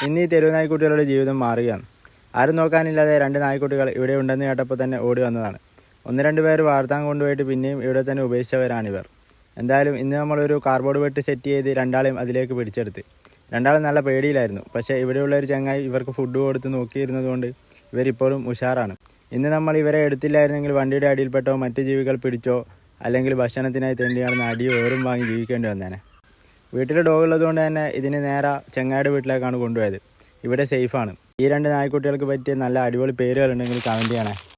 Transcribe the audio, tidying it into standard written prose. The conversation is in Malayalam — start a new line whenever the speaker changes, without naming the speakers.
ഇന്ന് ഈ തെരുവ് നായ്ക്കുട്ടികളുടെ ജീവിതം മാറുകയാണ്. ആരും നോക്കാനില്ലാതെ 2 നായ്ക്കുട്ടികൾ ഇവിടെ ഉണ്ടെന്ന് കേട്ടപ്പോൾ തന്നെ ഓടി വന്നതാണ്. 1-2 പേർ വളർത്താൻ കൊണ്ടുപോയിട്ട് പിന്നെയും ഇവിടെ തന്നെ ഉപേക്ഷിച്ചവരാണിവർ. എന്തായാലും ഇന്ന് നമ്മളൊരു കാർഡ്ബോർഡ് വെട്ട് സെറ്റ് ചെയ്ത് രണ്ടാളെയും അതിലേക്ക് പിടിച്ചെടുത്ത്. രണ്ടാളും നല്ല പേടിയിലായിരുന്നു. പക്ഷേ ഇവിടെയുള്ള ഒരു ചങ്ങായി ഇവർക്ക് ഫുഡ് കൊടുത്ത് നോക്കിയിരുന്നത് കൊണ്ട് ഇവരിപ്പോഴും ഉഷാറാണ്. ഇന്ന് നമ്മൾ ഇവരെ എടുത്തില്ലായിരുന്നെങ്കിൽ വണ്ടിയുടെ അടിയിൽപ്പെട്ടോ മറ്റ് ജീവികൾ പിടിച്ചോ അല്ലെങ്കിൽ ഭക്ഷണത്തിനായി തെണ്ടി നടന്ന് അടിയോ ഏറും വാങ്ങി ജീവിക്കേണ്ടി വന്നേനെ. വീട്ടിൽ ഡോഗ് ഉള്ളതുകൊണ്ട് തന്നെ ഇതിന് നേരെ ചങ്ങായിയുടെ വീട്ടിലേക്കാണ് കൊണ്ടുപോയത്. ഇവിടെ സേഫാണ്. ഈ 2 നായ്ക്കുട്ടികൾക്ക് പറ്റിയ നല്ല അടിപൊളി പേരുകളുണ്ടെങ്കിൽ കമൻറ്റ് ചെയ്യണേ.